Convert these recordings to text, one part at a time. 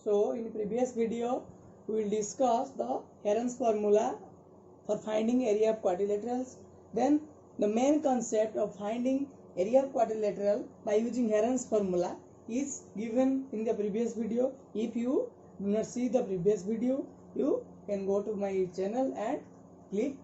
So in previous video we will discuss the Heron's formula for finding area of quadrilaterals. Then the main concept of finding area of quadrilateral by using Heron's formula is given in the previous video. If you do not see the previous video, you can go to my channel and click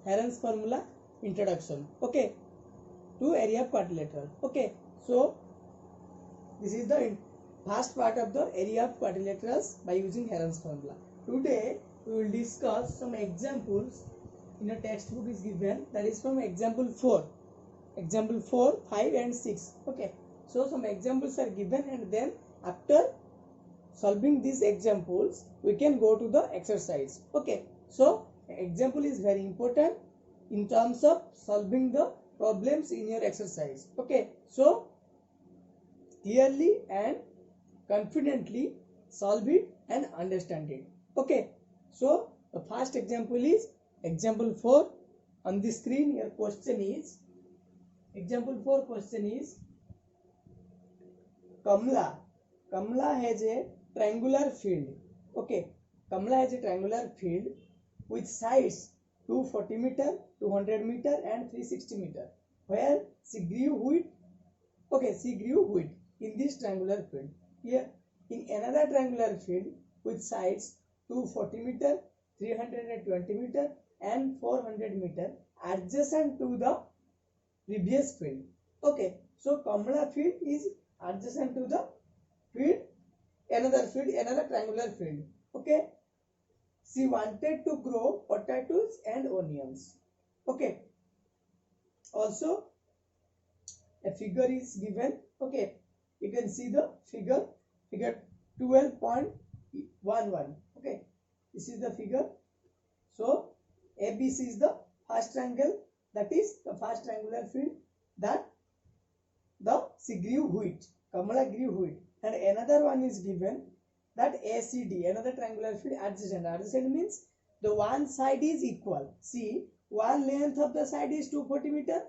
Heron's formula introduction. Okay, to area of quadrilateral. Okay, so this is the first part of the area of quadrilaterals by using Heron's formula. Today we will discuss some examples in a textbook is given, that is from example 4, 5 and 6. Okay, so some examples are given and then after solving these examples we can go to the exercise. Okay, so example is very important in terms of solving the problems in your exercise. Okay, so clearly and confidently solve it and understand it. Okay, so the first example is example 4. On the screen your question is, example 4 question is, Kamla has a triangular field. Okay, Kamla has a triangular field with sides 240 meter, 200 meter and 360 meter, where she grew wheat. Okay, she grew wheat in this triangular field. Here in another triangular field with sides 240 meter, 320 meter and 400 meter adjacent to the previous field. Okay, so Kamla field is adjacent to the field, another triangular field. Okay, she wanted to grow potatoes and onions. Okay, also a figure is given. Okay, you can see the figure 12.11. Okay, this is the figure. So ABC is the first triangle, that is the first triangular field that the she grew wheat, Kamala grew wheat, and another one is given that ACD, another triangular field adjacent. Adjacent means the one side is equal. See, one length of the side is 240 meter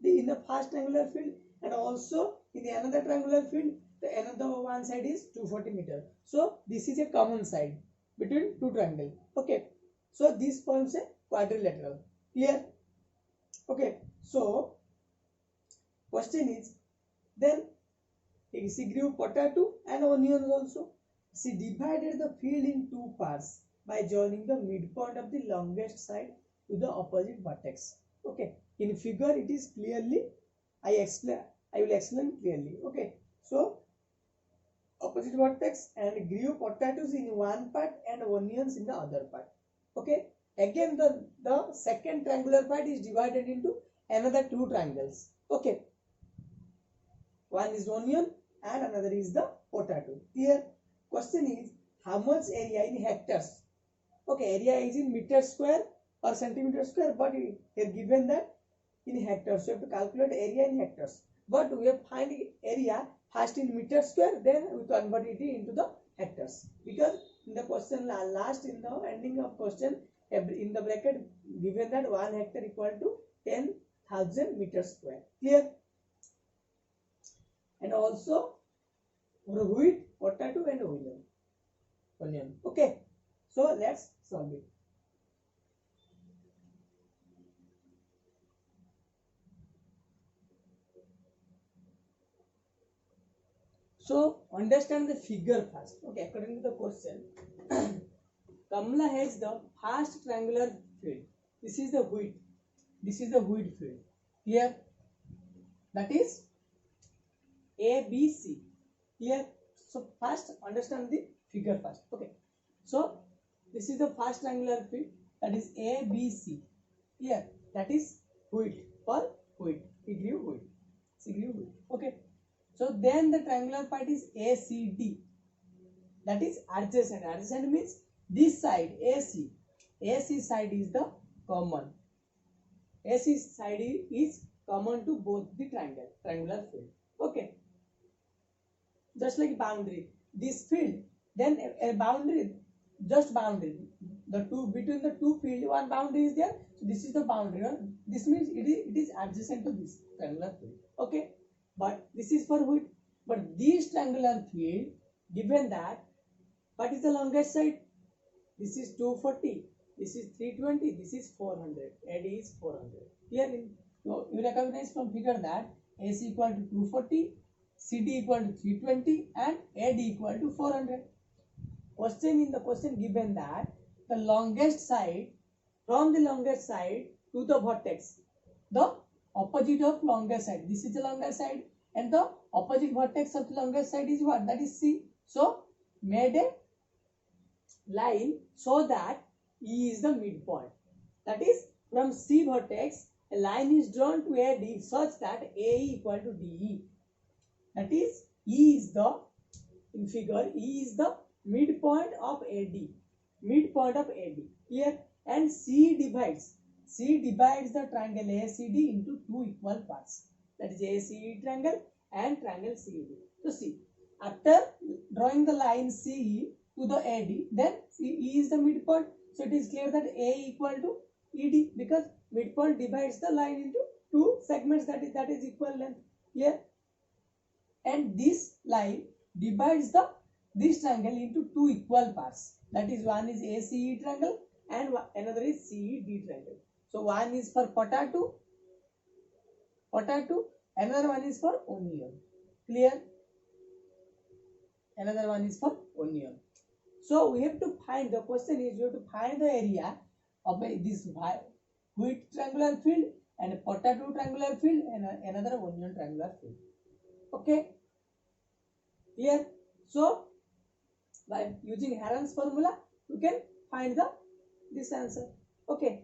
in the first triangular field, and also in the another triangular field the another one side is 240 meter. So this is a common side between two triangles. Okay, so this forms a quadrilateral. Clear? Okay, so question is, then she grew potato and onions also. She divided the field in two parts by joining the midpoint of the longest side to the opposite vertex. Okay, in figure it is clearly, I will explain clearly. Okay, so opposite vertex and grew potatoes in one part and onions in the other part. Okay, again the second triangular part is divided into another two triangles. Okay, one is onion and another is the potato. Here question is, how much area in hectares? Okay, area is in meter square or centimeter square, but here given that in hectares, so you have to calculate area in hectares, but we have find area first in meter square, then we convert it into the hectares, because in the question last, in the ending of question, in the bracket given that 1 hectare equal to 10,000 meters square. Clear? And also wheat, potato and onion. Okay, so let's solve it. So understand the figure first. Okay, according to the question, Kamla has the first triangular field. This is the wheat. This is the wheat field. Here, that is ABC. Here, so first understand the figure first. Okay, so this is the first triangular field, that is ABC. Here, that is wheat, for wheat. He grew wheat. She grew wheat. Okay. So then the triangular part is ACD, that is adjacent. Adjacent means this side AC side is the common. AC side is common to both the triangular field. Okay, just like boundary, this field, then a boundary, just boundary, the two between the two field, one boundary is there. So this is the boundary. This means it is adjacent to this triangular field. Okay, but this is for wheat. But this triangular field, given that What is the longest side? This is 240. This is 320. This is 400. AD is 400. Here you recognize from figure that AC equal to 240, CD equal to 320, and AD equal to 400. In the question given that the longest side, from the longest side to the vertex, the opposite of longest side, this is the longest side, and the opposite vertex of the longest side is what? That is C. So made a line so that E is the midpoint. That is, from C vertex a line is drawn to AD such that AE equal to DE. That is, E is the, in figure, E is the midpoint of AD. Midpoint of AD. Here, and C divides the triangle ACD into two equal parts. That is ACE triangle and triangle CED. So see, after drawing the line CE to the AD, then E is the midpoint. So it is clear that A equal to ED, because midpoint divides the line into two segments, that is equal length here. And this line divides this triangle into two equal parts. That is, one is ACE triangle and another is CED triangle. So one is for potato, another one is for onion. Clear? Another one is for onion. So we have to find, the question is you have to find the area of this wheat triangular field and a potato triangular field and another onion triangular field. Okay? Clear? So by using Heron's formula, you can find this answer. Okay.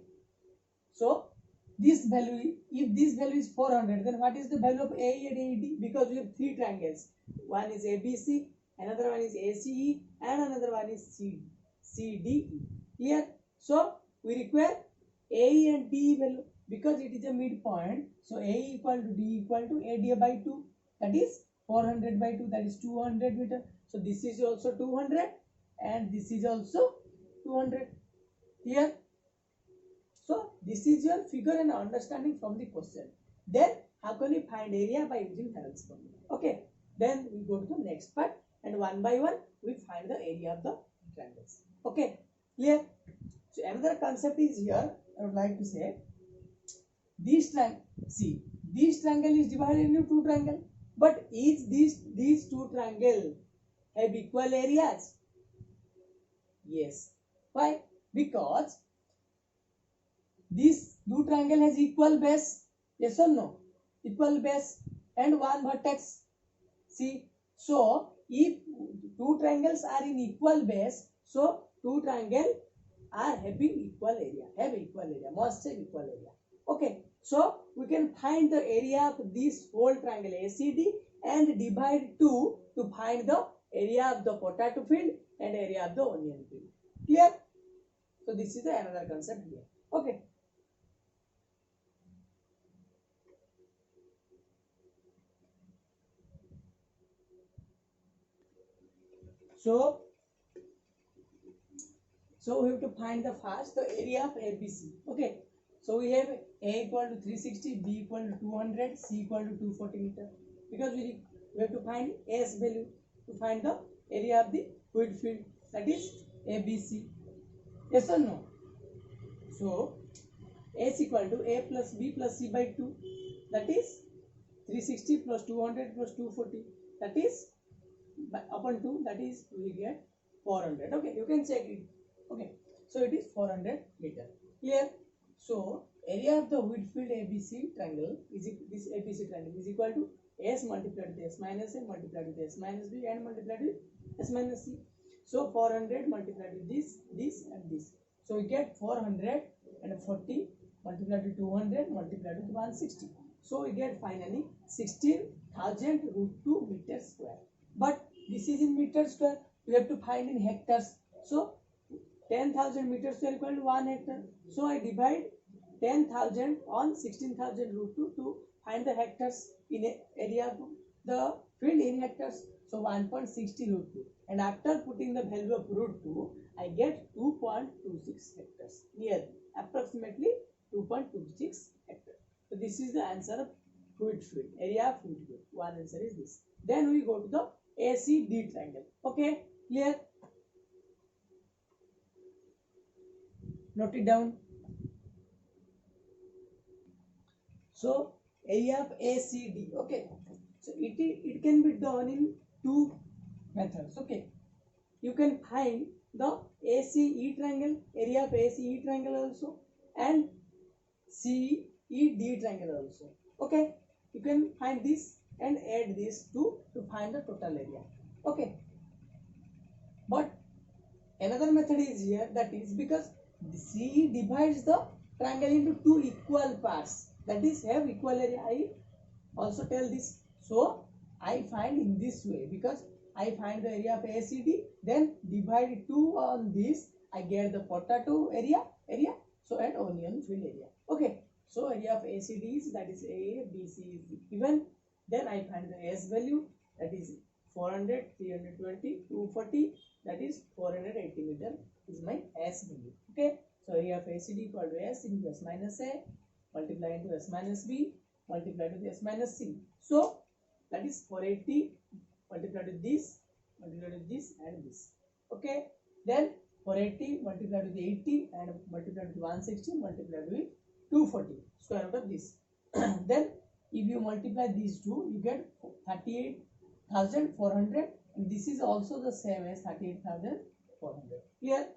So this value, if this value is 400, then what is the value of AE and AED? Because we have three triangles. One is ABC, another one is ACE, and another one is CDE. Clear? So we require AE and DE value because it is a midpoint. So AE equal to D equal to AD by 2. That is 400 by 2. That is 200 meter. So this is also 200 and this is also 200. Here. So this is your figure and understanding from the question. Then how can we find area? By using Heron's formula. Okay. Then we go to the next part and one by one we find the area of the triangles. Okay. Clear? So another concept is here. I would like to say this triangle. See, this triangle is divided into two triangles. But is these two triangles have equal areas? Yes. Why? Because this two triangle has equal base. Yes or no? Equal base and one vertex. See, so if two triangles are in equal base, so two triangles are having equal area, must have equal area. Okay, so we can find the area of this whole triangle ACD and divide 2 to find the area of the potato field and area of the onion field. Clear? So this is another concept here. Okay. So we have to find the first the area of ABC. Okay. So we have A equal to 360, B equal to 200, C equal to 240 meter. Because we have to find A's value to find the area of the wheat field, that is ABC. Yes or no? So A is equal to A plus B plus C by 2. That is 360 plus 200 plus 240. That is upon 2. That is we get 400. Okay, you can check it. Okay, so it is 400 meter. Clear? So area of the wheat field ABC triangle is this ABC triangle is equal to S multiplied with S minus A multiplied with S minus B and multiplied with S minus C. So 400 multiplied with this and this. So we get 440 multiplied with 200 multiplied with 160. So we get finally 16,000 root 2 meters square. But this is in meters square. We have to find in hectares. So 10,000 meters square equal to 1 hectare. So I divide 10,000 on 16,000 root 2 to find the hectares in area of the field in hectares. So 1.60 root 2. And after putting the value of root 2, I get 2.26 hectares. Nearly, approximately 2.26 hectares. So this is the answer of wheat field, area of wheat field. One answer is this. Then we go to the ACD triangle. Okay, clear? note it down. So area of ACD. Okay, so it can be done in two methods. Okay, you can find the ACE triangle, area of ACE triangle also, and CED triangle also. Okay, you can find this and add these two to find the total area. Okay, but another method is here, that is because the CE divides the triangle into two equal parts, that is have equal area. I also tell this. So I find in this way, because I find the area of ACD, then divide 2 on this, I get the potato area. So and onion field area. Okay, so area of ACD is, that is A, B, C is given. Then I find the S value, that is 400, 320, 240, that is 480 meter is my S value. Okay, so area of ACD equal to S into S minus A multiply into S minus B multiply with S minus C. So that is 480 multiplied with this and this. Okay, then 480 multiplied with 80 and multiplied with 160 multiplied with 240, square root of this. Then if you multiply these two, you get 38,400, and this is also the same as 38,400. Clear?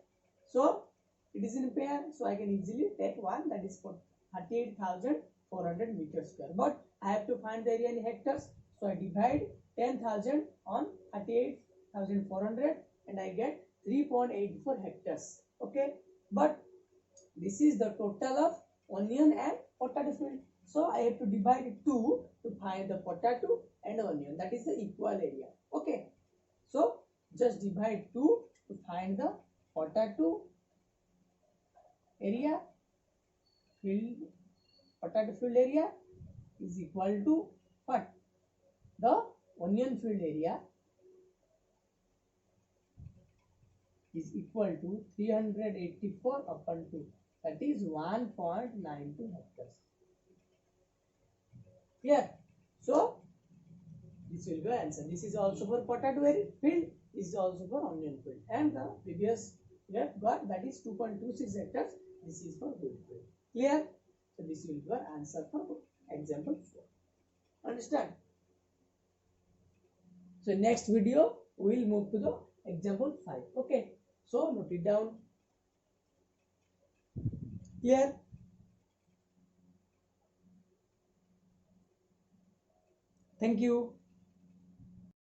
So it is in pair, so I can easily take one, that is for 38,400 meters square. But I have to find the area in hectares, so I divide 10,000 on 38,400 and I get 3.84 hectares. Okay, but this is the total of onion and potato field, so I have to divide it 2 to find the potato and onion, that is the equal area. Okay, so just divide 2 to find the potato area, potato field area is equal to what? The onion field area is equal to 384 upon 2, that is 1.92 hectares. Clear? So this will be answer. This is also for potato field, this is also for onion field, and the previous we have got, that is 2.26 hectares, this is for wheat field. Clear? So this will be our answer for example 4. Understand? So next video we will move to the example 5. Okay, so note it down. Clear? Thank you.